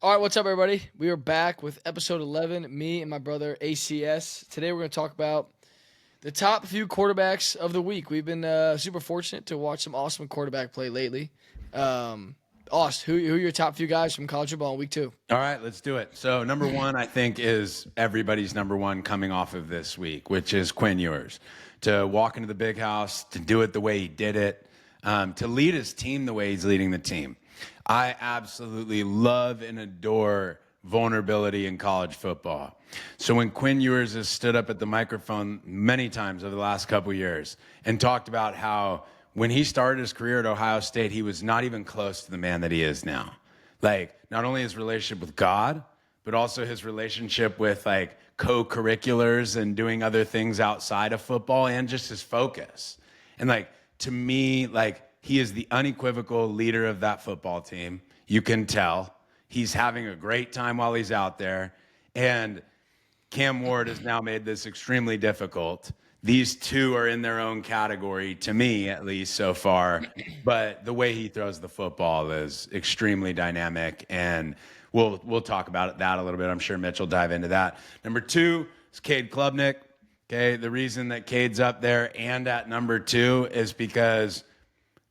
All right, what's up, everybody? We are back with episode 11, me and my brother ACS. Today we're going to talk about the top few quarterbacks of the week. We've been super fortunate to watch some awesome quarterback play lately. Aust, who are your top few guys from college football in week 2? All right, let's do it. So number one, I think, is everybody's number one coming off of this week, which is Quinn Ewers. To walk into the big house, to do it the way he did it, to lead his team the way he's leading the team. I absolutely love and adore vulnerability in college football. So when Quinn Ewers has stood up at the microphone many times over the last couple years and talked about how when he started his career at Ohio State, he was not even close to the man that he is now. Like, not only his relationship with God, but also his relationship with like co-curriculars and doing other things outside of football, and just his focus. And like, to me, like, he is the unequivocal leader of that football team. You can tell he's having a great time while he's out there. And Cam Ward has now made this extremely difficult. These two are in their own category, to me at least so far. But the way he throws the football is extremely dynamic, and we'll talk about that a little bit. I'm sure Mitch will dive into that. Number 2 is Cade Klubnik. Okay, the reason that Cade's up there and at number 2 is because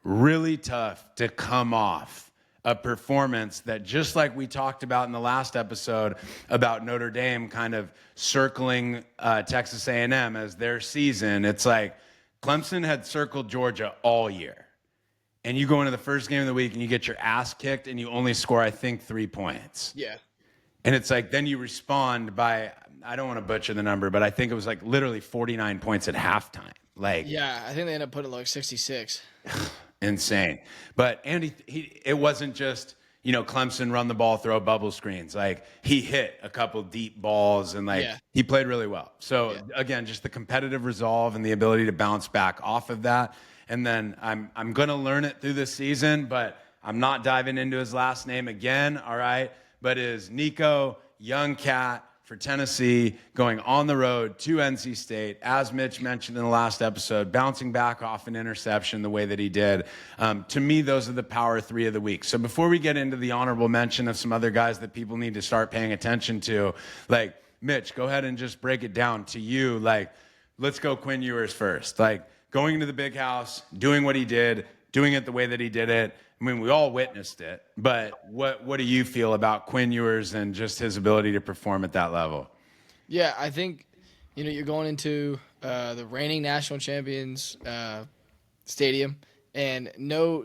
really tough to come off a performance that, just like we talked about in the last episode about Notre Dame kind of circling Texas A&M as their season, it's like Clemson had circled Georgia all year. And you go into the first game of the week and you get your ass kicked and you only score, I think, 3 points. Yeah. And it's like, then you respond by, I don't want to butcher the number, but I think it was like literally 49 points at halftime. Like, Yeah, I think they ended up putting like 66. insane. But Andy, it wasn't just, Clemson run the ball, throw bubble screens. Like, he hit a couple deep balls and he played really well. So again, just the competitive resolve and the ability to bounce back off of that. And then I'm going to learn it through this season, but I'm not diving into his last name again. All right. But is Nico Young cat for Tennessee, going on the road to NC State, as Mitch mentioned in the last episode, bouncing back off an interception the way that he did. To me, those are the power 3 of the week. So before we get into the honorable mention of some other guys that people need to start paying attention to, like, Mitch, go ahead and just break it down to you. Like, let's go Quinn Ewers first. Like, going into the big house, doing what he did, doing it the way that he did it. I mean, we all witnessed it, but what do you feel about Quinn Ewers and just his ability to perform at that level? Yeah, I think, you're going into the reigning national champions stadium, and no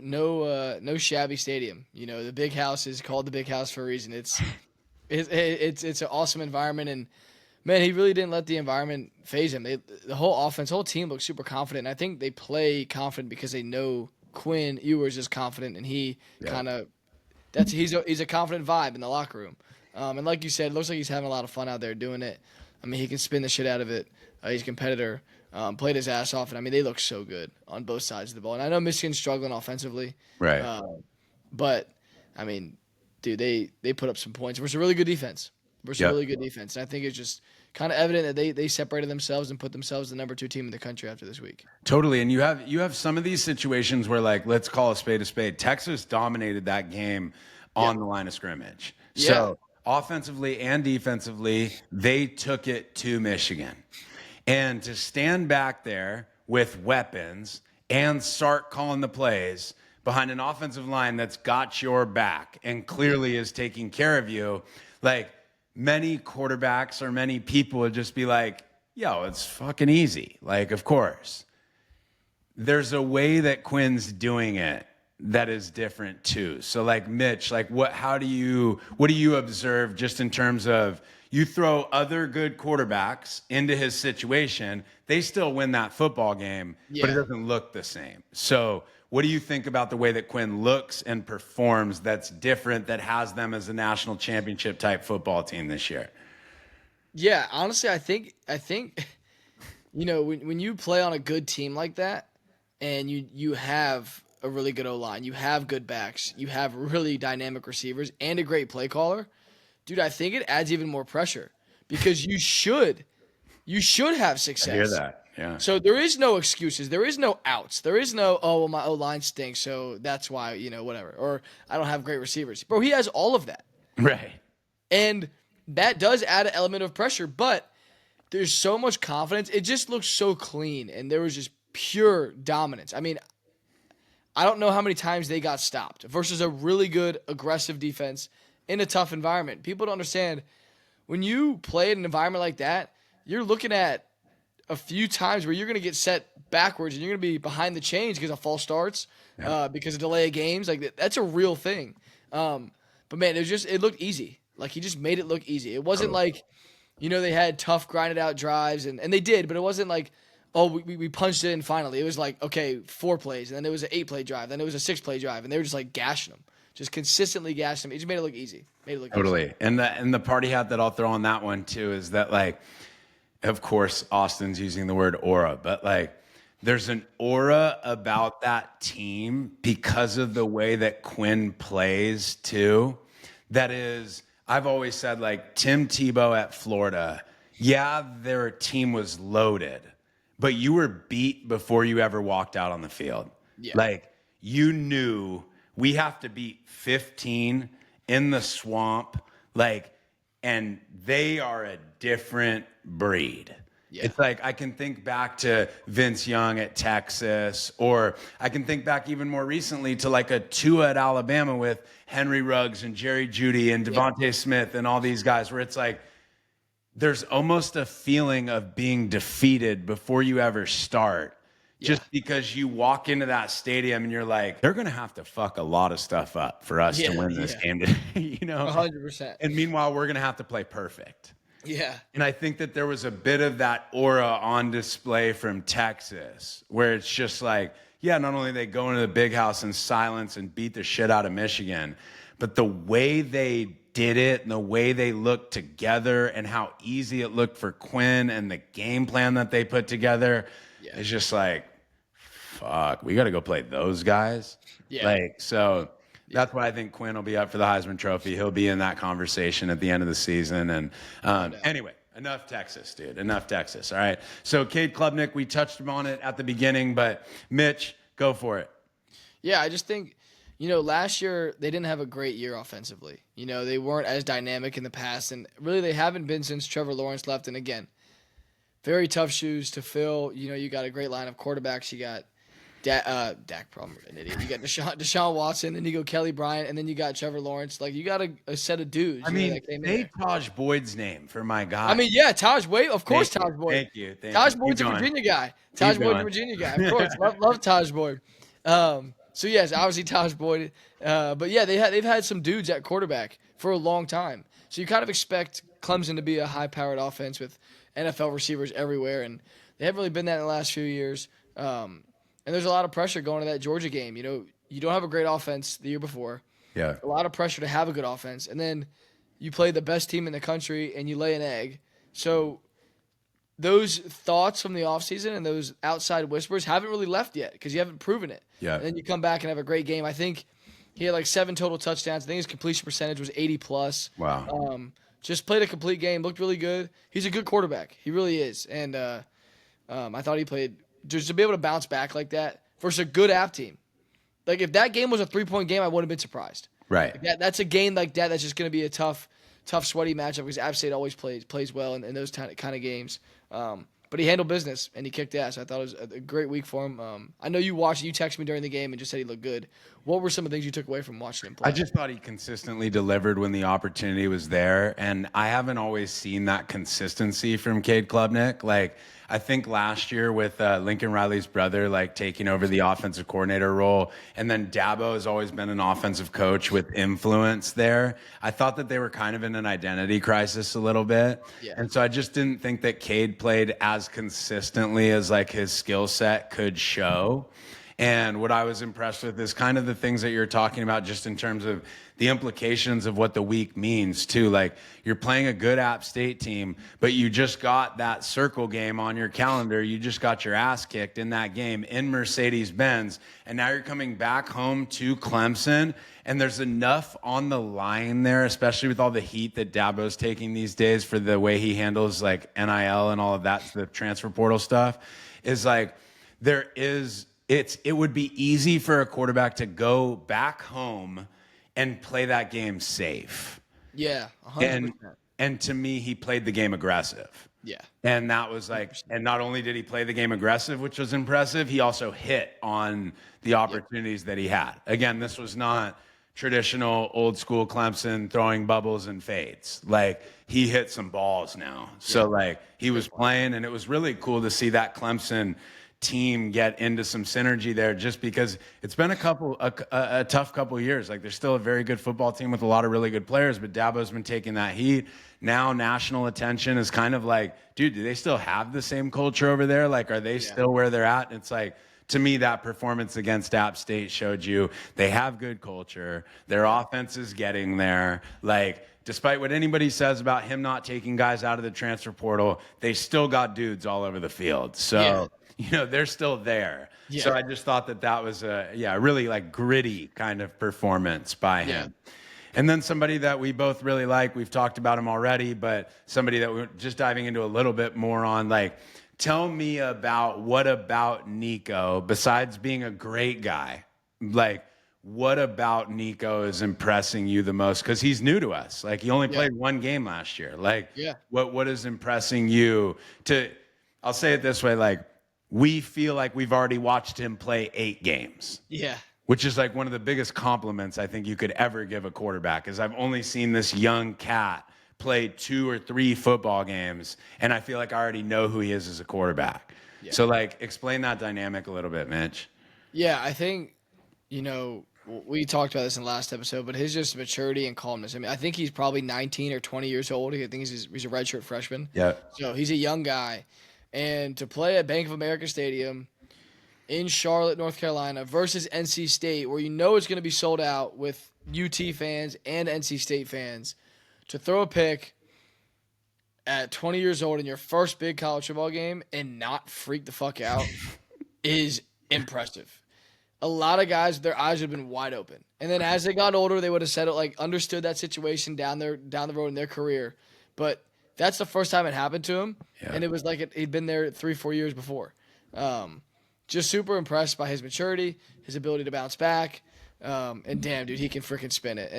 shabby stadium. The big house is called the big house for a reason. It's an awesome environment, and man, he really didn't let the environment phase him. The whole offense, the whole team looks super confident. And I think they play confident because they know Quinn Ewers is confident, and he's a confident vibe in the locker room. And like you said, it looks like he's having a lot of fun out there doing it. I mean, he can spin the shit out of it. He's a competitor. Played his ass off, and I mean, they look so good on both sides of the ball. And I know Michigan's struggling offensively, Right. But I mean, dude, they put up some points versus a really good defense. Really good defense. And I think it's just kind of evident that they separated themselves and put themselves the number 2 team in the country after this week. Totally. And you have some of these situations where, like, let's call a spade a spade. Texas dominated that game on the line of scrimmage. Yeah. So offensively and defensively, they took it to Michigan. And to stand back there with weapons and start calling the plays behind an offensive line that's got your back and clearly is taking care of you, like, many quarterbacks or many people would just be like, yo, it's fucking easy. Like, of course. There's a way that Quinn's doing it that is different too. So, like, Mitch, like, what do you observe just in terms of, you throw other good quarterbacks into his situation, they still win that football game, but it doesn't look the same. So what do you think about the way that Quinn looks and performs that's different, that has them as a national championship type football team this year? Yeah, honestly, I think when you play on a good team like that, and you have a really good O-line, you have good backs, you have really dynamic receivers, and a great play caller, dude, I think it adds even more pressure because you should have success. I hear that. Yeah. So there is no excuses. There is no outs. There is no, oh, well, my O-line stinks, so that's why, whatever. Or I don't have great receivers. Bro, he has all of that. Right. And that does add an element of pressure, but there's so much confidence. It just looks so clean, and there was just pure dominance. I mean, I don't know how many times they got stopped versus a really good, aggressive defense in a tough environment. People don't understand when you play in an environment like that, you're looking at a few times where you're going to get set backwards and you're going to be behind the chains because of false starts, because of delay of games. Like that's a real thing. But man, it looked easy. Like he just made it look easy. It wasn't like, they had tough grinded out drives and they did, but it wasn't like, oh, we punched it in finally. It was like, okay, 4 plays, and then there was an 8-play drive, then it was a 6-play drive, and they were just like gashing them, just consistently gashing them. It just made it look easy. Totally. Easy. And the party hat that I'll throw on that one too is that, like, of course, Austyn's using the word aura, but like there's an aura about that team because of the way that Quinn plays too. That is, I've always said, like, Tim Tebow at Florida, their team was loaded, but you were beat before you ever walked out on the field. Yeah. Like, you knew we have to beat 15 in the swamp, like, and they are a different breed. Yeah. It's like I can think back to Vince Young at Texas, or I can think back even more recently to like a Tua at Alabama with Henry Ruggs and Jerry Jeudy and Devontae Smith and all these guys, where it's like there's almost a feeling of being defeated before you ever start. Just because you walk into that stadium and you're like, they're going to have to fuck a lot of stuff up for us to win this game today, 100%. And meanwhile, we're going to have to play perfect. Yeah. And I think that there was a bit of that aura on display from Texas, where it's just like, not only they go into the big house in silence and beat the shit out of Michigan, but the way they did it and the way they looked together and how easy it looked for Quinn and the game plan that they put together is just like, fuck, we got to go play those guys. Yeah. Like, so that's why I think Quinn will be up for the Heisman Trophy. He'll be in that conversation at the end of the season. And anyway, enough Texas, dude. Enough Texas. All right. So Cade Klubnik, we touched on it at the beginning, but Mitch, go for it. Yeah, I just think, last year they didn't have a great year offensively. They weren't as dynamic in the past, and really they haven't been since Trevor Lawrence left. And again, very tough shoes to fill. You got a great line of quarterbacks. You got Dak, problem, an idiot. You got Deshaun Watson, then you go Kelly Bryant, and then you got Trevor Lawrence. Like, you got a set of dudes. I mean, say Taj Boyd's name for my guy. I mean, Taj Boyd. Of course, Taj Boyd. Thank you. Taj Boyd's a Virginia guy. Taj Boyd's a Virginia guy. Of course. love Taj Boyd. So, yes, obviously Taj Boyd. But, yeah, they've had some dudes at quarterback for a long time. So you kind of expect Clemson to be a high-powered offense with NFL receivers everywhere, and they haven't really been that in the last few years. And there's a lot of pressure going to that Georgia game. You don't have a great offense the year before. Yeah. A lot of pressure to have a good offense. And then you play the best team in the country and you lay an egg. So those thoughts from the offseason and those outside whispers haven't really left yet because you haven't proven it. Yeah. And then you come back and have a great game. I think he had like 7 total touchdowns. I think his completion percentage was 80+. Wow. Just played a complete game, looked really good. He's a good quarterback. He really is. And I thought he played – just to be able to bounce back like that versus a good App team. Like, if that game was a 3-point game, I wouldn't have been surprised. Right. Like that's a game like that that's just going to be a tough, sweaty matchup because App State always plays well in those kind of games. But he handled business, and he kicked ass. I thought it was a great week for him. I know you watched it. You texted me during the game and just said he looked good. What were some of the things you took away from watching him play? I just thought he consistently delivered when the opportunity was there, and I haven't always seen that consistency from Cade Klubnik. Like, I think last year with Lincoln Riley's brother, like, taking over the offensive coordinator role, and then Dabo has always been an offensive coach with influence there. I thought that they were kind of in an identity crisis a little bit. Yeah. And so I just didn't think that Cade played as consistently as, like, his skill set could show. And what I was impressed with is kind of the things that you're talking about just in terms of the implications of what the week means, too. Like, you're playing a good App State team, but you just got that circle game on your calendar. You just got your ass kicked in that game in Mercedes-Benz. And now you're coming back home to Clemson, and there's enough on the line there, especially with all the heat that Dabo's taking these days for the way he handles, like, NIL and all of that, the transfer portal stuff, is like there is – it would be easy for a quarterback to go back home and play that game safe. Yeah, And 100%. and to me, he played the game aggressive. Yeah. And that was like, 100%. and not only did he play the game aggressive, which was impressive, he also hit on the opportunities that he had. Again, this was not traditional old school Clemson throwing bubbles and fades. Like, he hit some balls now. So, like, he was playing, and it was really cool to see that Clemson team get into some synergy there, just because it's been a tough couple of years. Like, there's still a very good football team with a lot of really good players, but Dabo's been taking that heat. Now national attention is kind of like, dude, do they still have the same culture over there? Like, are they still where they're at? And it's like, to me, that performance against App State showed you they have good culture. Their offense is getting there. Like, despite what anybody says about him not taking guys out of the transfer portal, they still got dudes all over the field. So, they're still there. Yeah. So I just thought that was a really like gritty kind of performance by him. And then somebody that we both really like, we've talked about him already, but somebody that we're just diving into a little bit more on, like, tell me about what about Nico, besides being a great guy, like, what about Nico is impressing you the most? Because he's new to us. Like, he only played one game last year. Like, what is impressing you I'll say it this way, like, we feel like we've already watched him play 8 games. Yeah. Which is like one of the biggest compliments I think you could ever give a quarterback, is I've only seen this young cat play 2 or 3 football games, and I feel like I already know who he is as a quarterback. Yeah. So, like, explain that dynamic a little bit, Mitch. Yeah, I think, we talked about this in the last episode, but his just maturity and calmness. I mean, I think he's probably 19 or 20 years old. I think he's a redshirt freshman. Yeah. So he's a young guy. And to play at Bank of America Stadium in Charlotte, North Carolina versus NC State, where it's going to be sold out with UT fans and NC State fans, to throw a pick at 20 years old in your first big college football game and not freak the fuck out is impressive. A lot of guys, their eyes would have been wide open. And then as they got older, they would have said it, like, understood that situation down the road in their career. But that's the first time it happened to him. Yeah. And it was like he'd been there 3-4 years before. Just super impressed by his maturity, his ability to bounce back, and damn, dude, he can freaking spin it.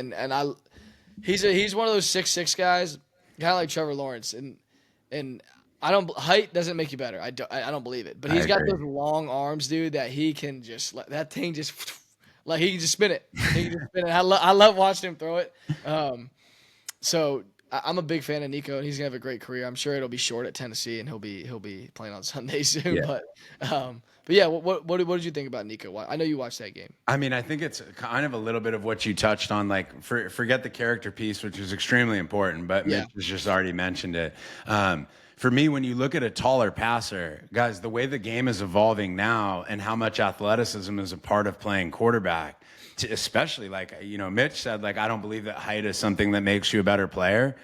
He's one of those 6'6" guys, kind of like Trevor Lawrence, and height doesn't make you better. I don't believe it, but he's got those long arms, dude, that he can just that thing just like he can just spin it. He can just spin it. I love watching him throw it. So I'm a big fan of Nico, and he's gonna have a great career. I'm sure it'll be short at Tennessee, and he'll be playing on Sunday soon. Yeah. But yeah, what did you think about Nico? I know you watched that game. I mean, I think it's kind of a little bit of what you touched on. Like, forget the character piece, which is extremely important, but Mitch has just already mentioned it. For me, when you look at a taller passer, guys, the way the game is evolving now and how much athleticism is a part of playing quarterback, especially like, Mitch said, like, I don't believe that height is something that makes you a better player.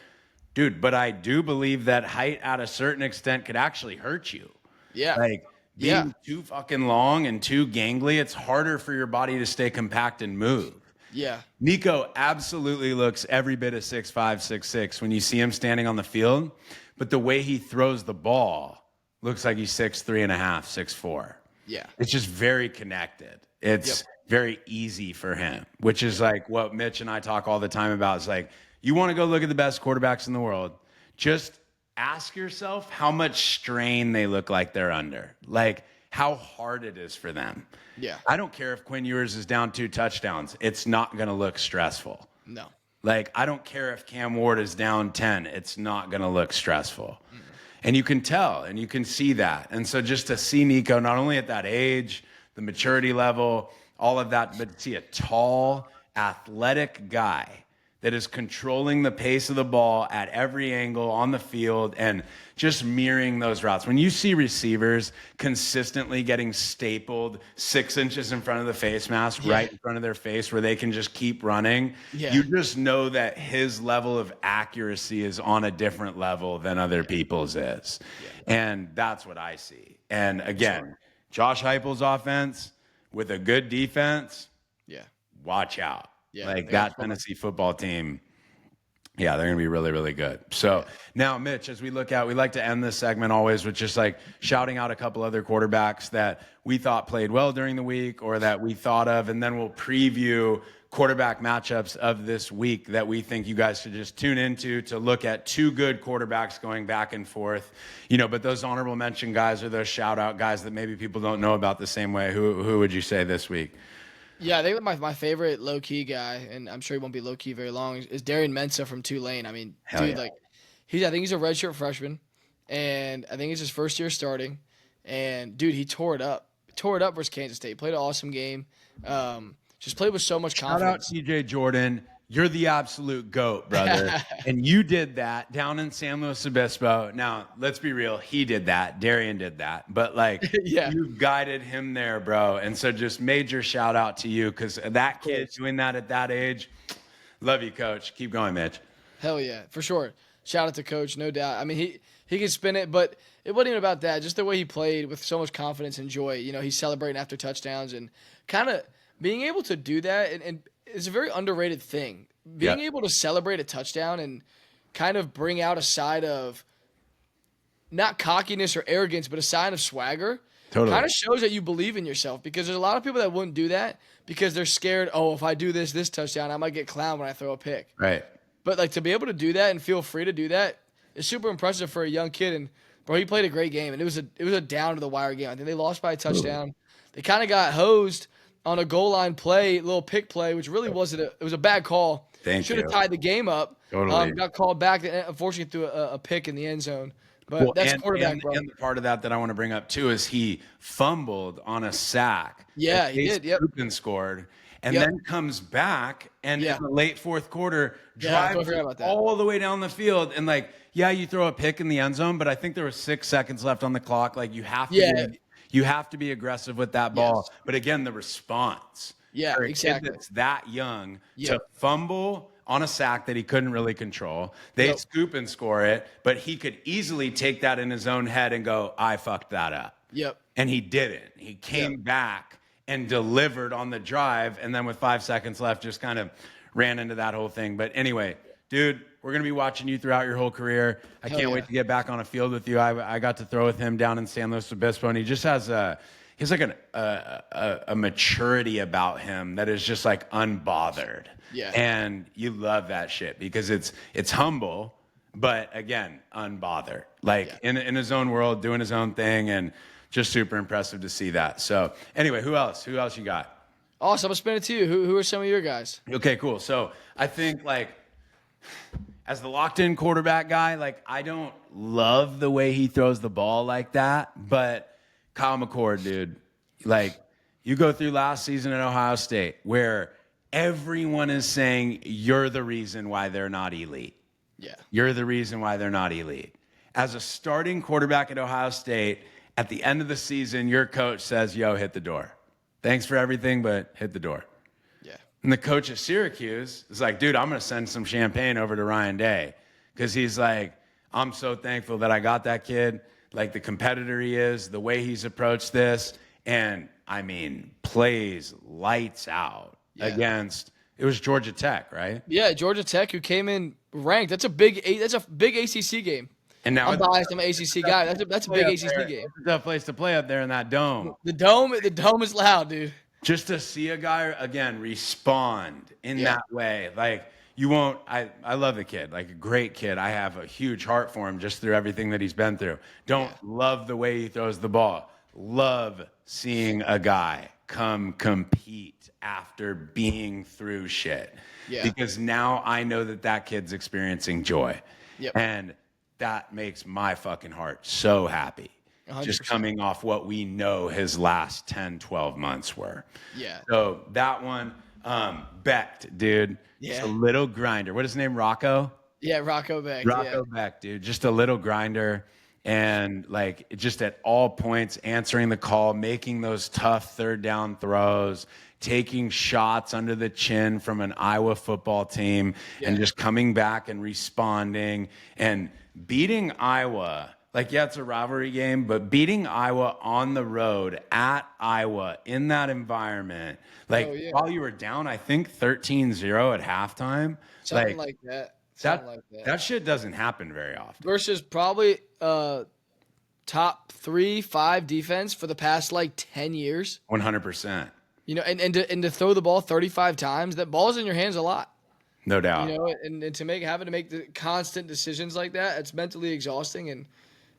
Dude, but I do believe that height at a certain extent could actually hurt you. Yeah. Like, being too fucking long and too gangly, it's harder for your body to stay compact and move. Yeah. Nico absolutely looks every bit of 6'5", 6'6" when you see him standing on the field, but the way he throws the ball looks like he's 6'3.5", 6'4". Yeah. It's just very connected. It's very easy for him, which is like what Mitch and I talk all the time about. It's like, you want to go look at the best quarterbacks in the world, just ask yourself how much strain they look like they're under, like how hard it is for them. Yeah. I don't care if Quinn Ewers is down 2 touchdowns. It's not going to look stressful. No. Like, I don't care if Cam Ward is down 10. It's not going to look stressful. Mm. And you can tell and you can see that. And so just to see Nico, not only at that age, the maturity level, all of that, but to see a tall, athletic guy that is controlling the pace of the ball at every angle on the field and just mirroring those routes. When you see receivers consistently getting stapled 6 inches in front of the face mask, right in front of their face, where they can just keep running, you just know that his level of accuracy is on a different level than other people's is. And that's what I see. And again, Josh Heupel's offense with a good defense, watch out. Yeah, like that Tennessee football team, Yeah, they're going to be really, really good. So now, Mitch, as we like to end this segment always with just like shouting out a couple other quarterbacks that we thought played well during the week or that we thought of, and then we'll preview quarterback matchups of this week that we think you guys should just tune into to look at two good quarterbacks going back and forth. But those honorable mention guys are those shout out guys that maybe people don't know about the same way. Who would you say this week? Yeah, I think my favorite low-key guy, and I'm sure he won't be low-key very long, is Darian Mensah from Tulane. I mean, Hell dude, yeah. like, I think he's a redshirt freshman, and I think it's his first year starting. And, dude, he tore it up. Tore it up versus Kansas State. Played an awesome game. Just played with so much Shout out confidence. TJ Jordan. You're the absolute GOAT, brother. And you did that down in San Luis Obispo. Now, let's be real. He did that. Darian did that. But, Yeah. you guided him there, bro. And so just major shout out to you because that kid doing that at that age, love you, Coach. Keep going, Mitch. Hell yeah, for sure. Shout out to Coach, no doubt. I mean, he can spin it, but it wasn't even about that. Just the way he played with so much confidence and joy. He's celebrating after touchdowns and kind of being able to do that. And it's a very underrated thing. Being able to celebrate a touchdown and kind of bring out a side of not cockiness or arrogance, but a side of swagger. Totally. Kind of shows that you believe in yourself because there's a lot of people that wouldn't do that because they're scared, if I do this touchdown, I might get clowned when I throw a pick. Right. But, to be able to do that and feel free to do that is super impressive for a young kid. And, bro, he played a great game. And it was a down-to-the-wire game. I think they lost by a touchdown. Ooh. They kind of got hosed on a goal line play, little pick play, which really wasn't it was a bad call. Should have tied the game up. Totally. Got called back, unfortunately, threw a pick in the end zone. But that's quarterback, bro. And the part of that I want to bring up, too, is he fumbled on a sack. Yeah, he did. Yep. And scored. And then comes back and in the late fourth quarter drives all the way down the field. And you throw a pick in the end zone, but I think there was 6 seconds left on the clock. You have to be aggressive with that ball. Yes. But again, the response. Yeah, exactly. That's that young to fumble on a sack that he couldn't really control. They scoop and score it, but he could easily take that in his own head and go, I fucked that up. Yep. And he didn't. He came back and delivered on the drive, and then with 5 seconds left, just kind of ran into that whole thing. But anyway, dude, we're going to be watching you throughout your whole career. I can't wait to get back on a field with you. I got to throw with him down in San Luis Obispo, and he just has a maturity about him that is just unbothered. Yeah. And you love that shit because it's humble, but again, unbothered. In his own world, doing his own thing, and just super impressive to see that. So anyway, who else? Who else you got? Awesome. I'm going to spin it to you. Who are some of your guys? Okay, cool. So I think as the locked-in quarterback guy, I don't love the way he throws the ball like that, but Kyle McCord, dude, you go through last season at Ohio State where everyone is saying you're the reason why they're not elite. Yeah. You're the reason why they're not elite. As a starting quarterback at Ohio State, at the end of the season, your coach says, yo, hit the door. Thanks for everything, but hit the door. Yeah. And the coach at Syracuse is like, dude, I'm going to send some champagne over to Ryan Day because he's like, I'm so thankful that I got that kid, the competitor he is, the way he's approached this, and, plays lights out against – it was Georgia Tech, right? Yeah, Georgia Tech, who came in ranked. That's a big ACC game. And now I'm biased. I'm an ACC guy. That's a big ACC game. It's a tough place to play up there in that dome. The dome is loud, dude. Just to see a guy again respond in that way, you won't. I love the kid, a great kid. I have a huge heart for him just through everything that he's been through. Don't love the way he throws the ball. Love seeing a guy come compete after being through shit. Yeah. Because now I know that kid's experiencing joy. Yep. And that makes my fucking heart so happy. 100%. Just coming off what we know his last 10, 12 months were. Yeah. So that one, Becht, dude. Yeah. Just a little grinder. What is his name? Rocco? Yeah, Rocco Becht. Rocco Becht, dude. Just a little grinder. And just at all points, answering the call, making those tough third down throws, taking shots under the chin from an Iowa football team, and just coming back and responding and beating Iowa. It's a rivalry game, but beating Iowa on the road at Iowa in that environment, while you were down, I think 13-0 at halftime. Something like that. Something like that. That shit doesn't happen very often. Versus probably top 3-5 defense for the past like 10 years. 100%. You know, and to throw the ball 35 times, that ball's in your hands a lot. No doubt. You know, and having to make the constant decisions like that, it's mentally exhausting. And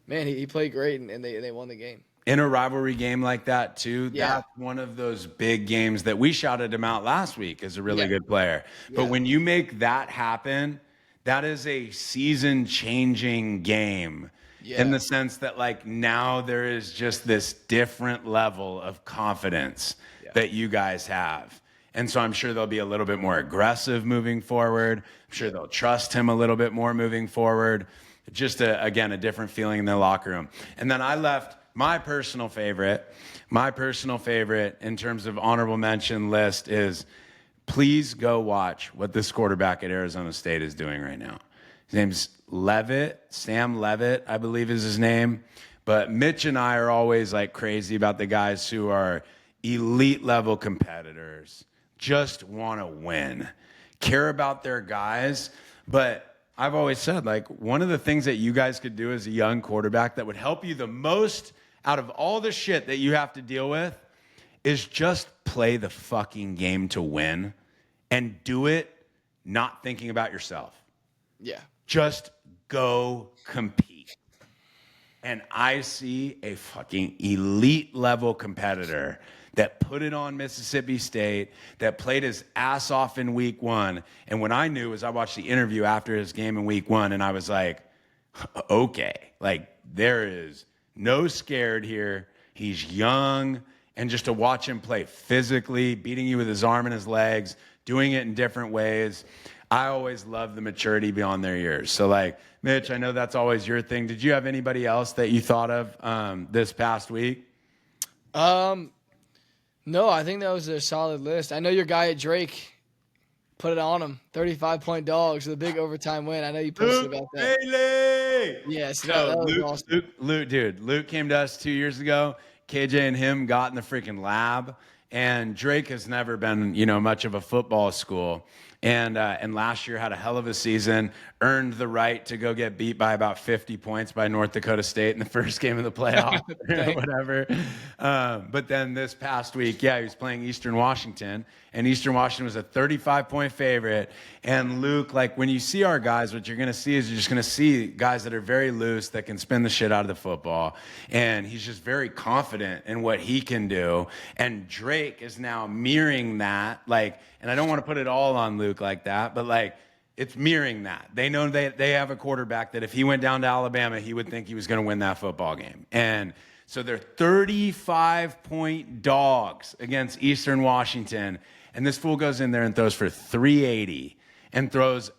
man, he played great, and they won the game. In a rivalry game like that too, Yeah. that's one of those big games that we shouted him out last week as a really good player. Yeah. But when you make that happen, that is a season-changing game in the sense that, like, now there is just this different level of confidence that you guys have. And so I'm sure they'll be a little bit more aggressive moving forward. I'm sure they'll trust him a little bit more moving forward. Just, again, a different feeling in the locker room. And then I left my personal favorite in terms of honorable mention list is please go watch what this quarterback at Arizona State is doing right now. His name's Leavitt, Sam Leavitt, I believe is his name. But Mitch and I are always like crazy about the guys who are elite level competitors, just want to win, care about their guys. But I've always said, like, one of the things that you guys could do as a young quarterback that would help you the most out of all the shit that you have to deal with is just play the fucking game to win and do it not thinking about yourself. Yeah. Just go compete. And I see a fucking elite level competitor that put it on Mississippi State, that played his ass off in week one. And what I knew was I watched the interview after his game in week one, and I was like, okay, like there is no scared here. He's young. And just to watch him play physically, beating you with his arm and his legs, doing it in different ways. I always love the maturity beyond their years. So, like, Mitch, I know that's always your thing. Did you have anybody else that you thought of this past week? No, I think that was a solid list. I know your guy at Drake put it on him. 35-point dogs, the big overtime win. I know you posted about that. Bailey! Yes, that was awesome. Luke came to us 2 years ago. KJ and him got in the freaking lab. And Drake has never been, much of a football school. And last year had a hell of a season, earned the right to go get beat by about 50 points by North Dakota State in the first game of the playoff or whatever. But then this past week, he was playing Eastern Washington, and Eastern Washington was a 35-point favorite. And Luke, like, when you see our guys, what you're going to see is you're just going to see guys that are very loose, that can spin the shit out of the football. And he's just very confident in what he can do. And Drake is now mirroring that, and I don't want to put it all on Luke like that, but it's mirroring that. They know they have a quarterback that if he went down to Alabama, he would think he was going to win that football game. And so they're 35-point dogs against Eastern Washington. And this fool goes in there and throws for 380 and throws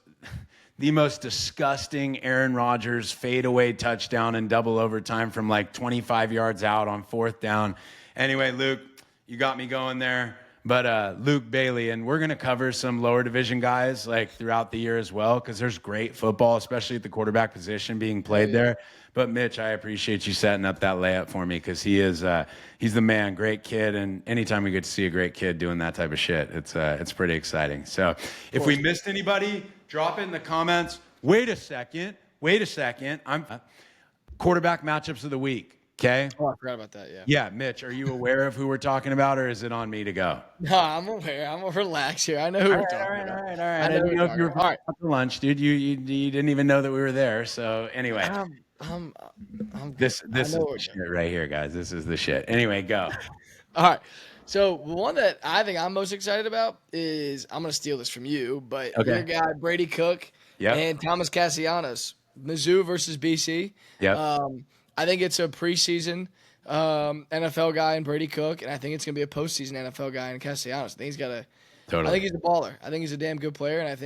the most disgusting Aaron Rodgers fadeaway touchdown in double overtime from 25 yards out on fourth down. Anyway, Luke, you got me going there. But Luke Bailey, and we're going to cover some lower division guys throughout the year as well, because there's great football, especially at the quarterback position being played there. But Mitch, I appreciate you setting up that layup for me, because he's the man, great kid, and anytime we get to see a great kid doing that type of shit, it's pretty exciting. So if we missed anybody, drop it in the comments. Wait a second. I'm quarterback matchups of the week. Okay. Oh, I forgot about that. Yeah. Yeah, Mitch, are you aware of who we're talking about, or is it on me to go? No, I'm aware. I'm gonna relax here. I know who we're talking about. All right. I didn't know if you were out to lunch, dude. You didn't even know that we were there. So anyway, this is the shit right here, guys. This is the shit. Anyway, go. All right. So the one that I think I'm most excited about is, I'm gonna steal this from you, but your guy Brady Cook and Thomas Castellanos, Mizzou versus BC. Yeah. I think it's a preseason NFL guy in Brady Cook, and I think it's going to be a postseason NFL guy in Castellanos. I think I think he's a baller. I think he's a damn good player, and I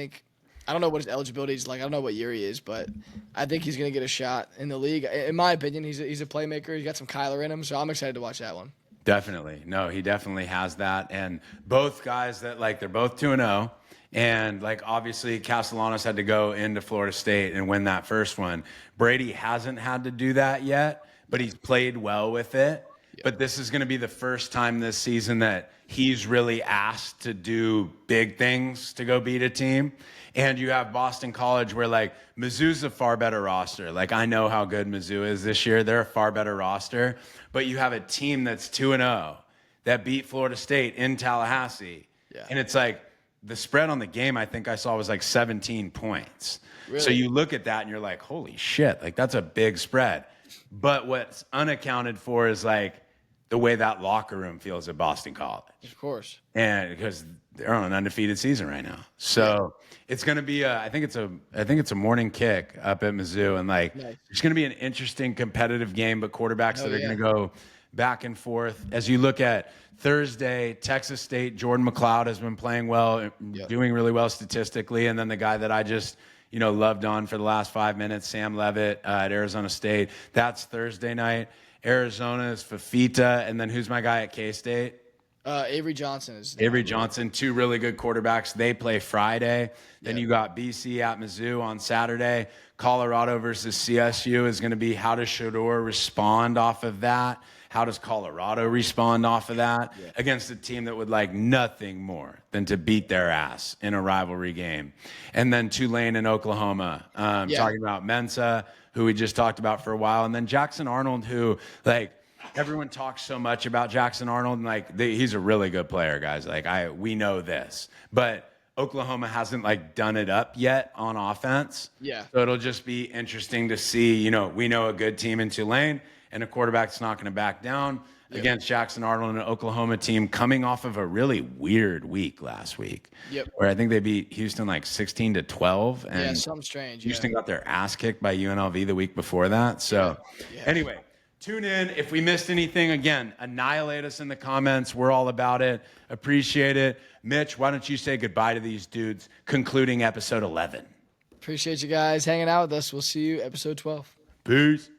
don't know what his eligibility is like. I don't know what year he is, but I think he's going to get a shot in the league. In my opinion, he's a playmaker. He's got some Kyler in him, so I'm excited to watch that one. Definitely. No, he definitely has that. And both guys that, they're both 2-0. And, obviously, Castellanos had to go into Florida State and win that first one. Brady hasn't had to do that yet, but he's played well with it. but this is going to be the first time this season that he's really asked to do big things to go beat a team. And you have Boston College where, like, Mizzou's a far better roster. Like, I know how good Mizzou is this year. They're a far better roster. But you have a team that's 2-0 that beat Florida State in Tallahassee. Yeah. And it's like the spread on the game I think I saw was like 17 points. Really? So you look at that and you're like, holy shit, like that's a big spread. But what's unaccounted for is like the way that locker room feels at Boston College. Of course. And because they're on an undefeated season right now. So it's going to be I think it's a morning kick up at Mizzou, and like it's going to be an interesting competitive game, but quarterbacks that are going to go back and forth. As you look at Thursday, Texas State, Jordan McCloud has been playing well, doing really well statistically, and then the guy that I just loved on for the last 5 minutes, Sam Leavitt at Arizona State. That's Thursday night. Arizona is Fafita, and then who's my guy at K-State? Avery Johnson is. Avery Johnson, two really good quarterbacks. They play Friday. Then you got BC at Mizzou on Saturday. Colorado versus CSU is going to be how does Shedeur respond off of that? How does Colorado respond off of that against a team that would like nothing more than to beat their ass in a rivalry game? And then Tulane and Oklahoma, talking about Mensah, who we just talked about for a while. And then Jackson Arnold, who like everyone talks so much about Jackson Arnold, and like he's a really good player, guys. Like we know this, but Oklahoma hasn't like done it up yet on offense. Yeah. So it'll just be interesting to see, we know a good team in Tulane and a quarterback that's not going to back down against Jackson Arnold and an Oklahoma team coming off of a really weird week last week. Where I think they beat Houston like 16-12. And something strange. Houston got their ass kicked by UNLV the week before that. So anyway, tune in. If we missed anything, again, annihilate us in the comments. We're all about it. Appreciate it. Mitch, why don't you say goodbye to these dudes, concluding episode 11. Appreciate you guys hanging out with us. We'll see you episode 12. Peace.